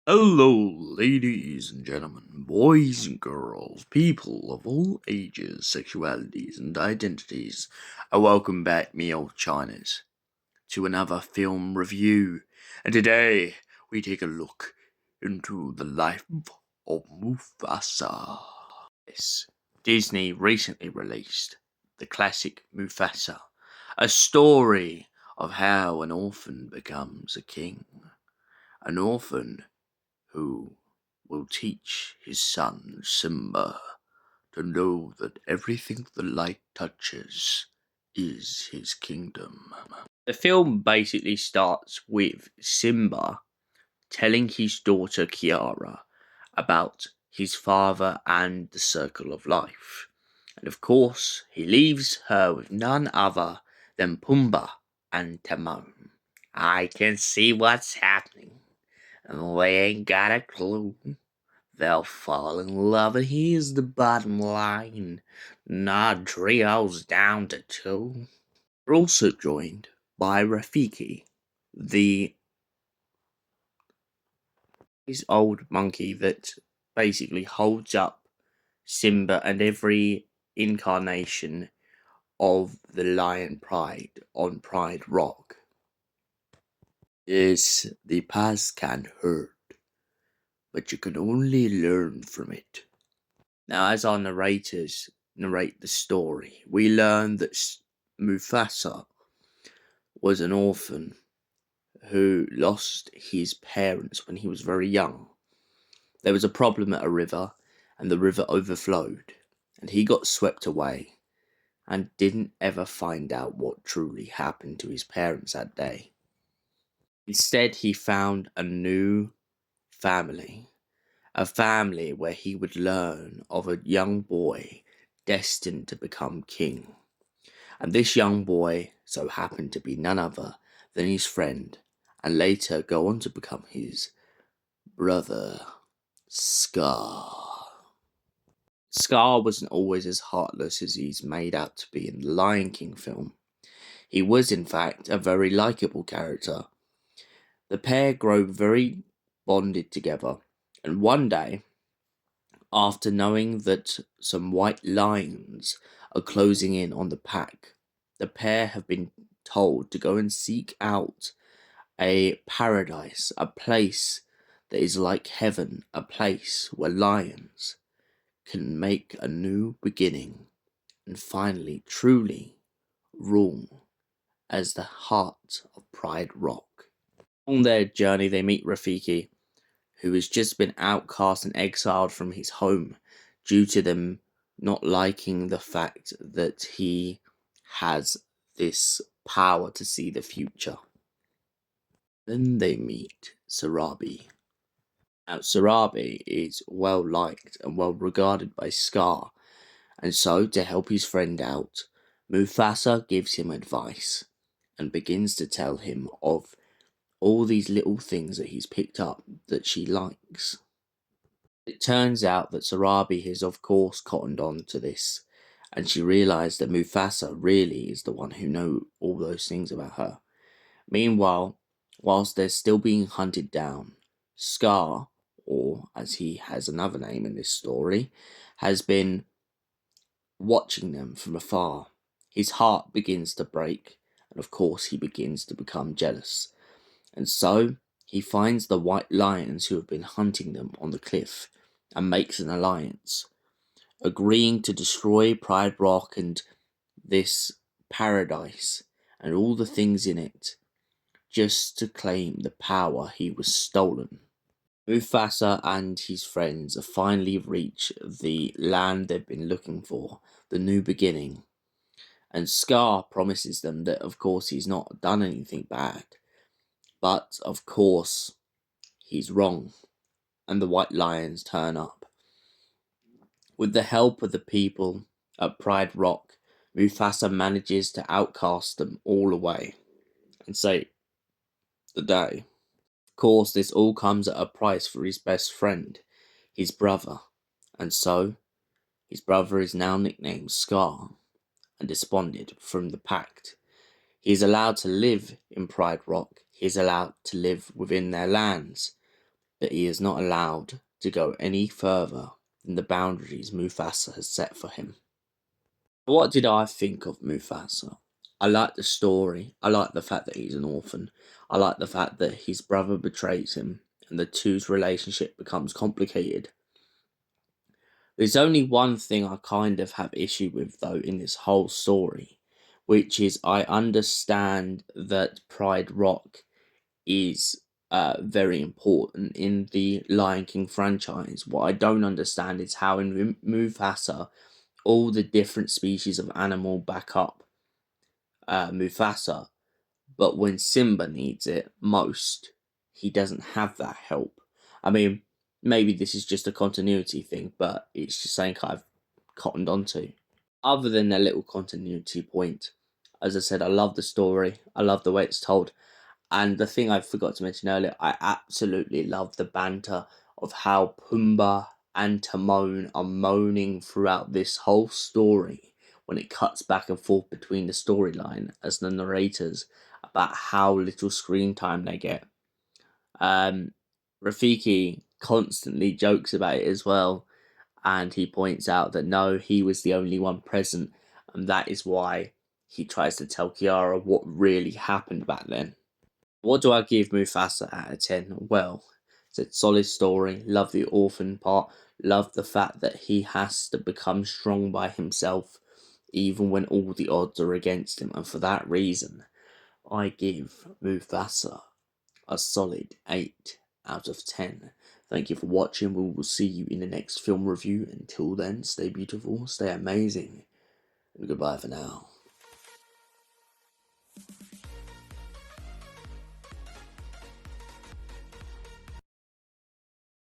Hello, ladies and gentlemen, boys and girls, people of all ages, sexualities, and identities, and welcome back, me old Chinas, to another film review. And today, we take a look into the life of Mufasa. Yes, Disney recently released the classic Mufasa, a story of how an orphan becomes a king. An orphan who will teach his son Simba to know that everything the light touches is his kingdom. The film basically starts with Simba telling his daughter Kiara about his father and the circle of life. And of course, he leaves her with none other than Pumbaa and Timon. I can see what's happening, and they ain't got a clue. They'll fall in love, and here's the bottom line. Nah, trios down to two. We're also joined by Rafiki, the this old monkey that basically holds up Simba and every incarnation of the Lion Pride on Pride Rock. Yes, the past can hurt, but you can only learn from it. Now, as our narrators narrate the story, we learn that Mufasa was an orphan who lost his parents when he was very young. There was a problem at a river, and the river overflowed, and he got swept away and didn't ever find out what truly happened to his parents that day. Instead, he found a new family, a family where he would learn of a young boy destined to become king. And this young boy so happened to be none other than his friend, and later go on to become his brother, Scar. Scar wasn't always as heartless as he's made out to be in the Lion King film. He was, in fact, a very likable character. The pair grow very bonded together, and one day, after knowing that some white lions are closing in on the pack, the pair have been told to go and seek out a paradise, a place that is like heaven, a place where lions can make a new beginning and finally truly rule as the heart of Pride Rock. On their journey, they meet Rafiki, who has just been outcast and exiled from his home due to them not liking the fact that he has this power to see the future. Then they meet Sarabi. Now, Sarabi is well liked and well regarded by Scar, and so to help his friend out, Mufasa gives him advice and begins to tell him of all these little things that he's picked up that she likes. It turns out that Sarabi has of course cottoned on to this, and she realised that Mufasa really is the one who knows all those things about her. Meanwhile, whilst they're still being hunted down, Scar, or as he has another name in this story, has been watching them from afar. His heart begins to break, and of course he begins to become jealous. And so he finds the white lions who have been hunting them on the cliff and makes an alliance, agreeing to destroy Pride Rock and this paradise and all the things in it just to claim the power he was stolen. Mufasa and his friends have finally reached the land they've been looking for, the new beginning. And Scar promises them that of course he's not done anything bad. But of course he's wrong, and the white lions turn up. With the help of the people at Pride Rock, Mufasa manages to outcast them all away and save the day. Of course, this all comes at a price for his best friend, his brother, and so his brother is now nicknamed Scar and desponded from the pact. He is allowed to live in Pride Rock, he is allowed to live within their lands, that he is not allowed to go any further than the boundaries Mufasa has set for him. What did I think of Mufasa? I like the story. I like the fact that he's an orphan. I like the fact that his brother betrays him and the two's relationship becomes complicated. There's only one thing I kind of have issue with though in this whole story, which is I understand that Pride Rock is very important in the Lion King franchise. What I don't understand is how in Mufasa all the different species of animal back up Mufasa, but when Simba needs it most, he doesn't have that help. I mean, maybe this is just a continuity thing, but it's just something I've cottoned onto. Other than a little continuity point, as I said, I love the story, I love the way it's told, and the thing I forgot to mention earlier, I absolutely love the banter of how Pumbaa and Timon are moaning throughout this whole story when it cuts back and forth between the storyline as the narrators about how little screen time they get. Um, Rafiki constantly jokes about it as well, and he points out that no, he was the only one present, and that is why he tries to tell Kiara what really happened back then. What do I give Mufasa out of 10? Well, it's a solid story. Love the orphan part. Love the fact that he has to become strong by himself, even when all the odds are against him. And for that reason, I give Mufasa a solid 8 out of 10. Thank you for watching. We will see you in the next film review. Until then, stay beautiful, stay amazing, and goodbye for now.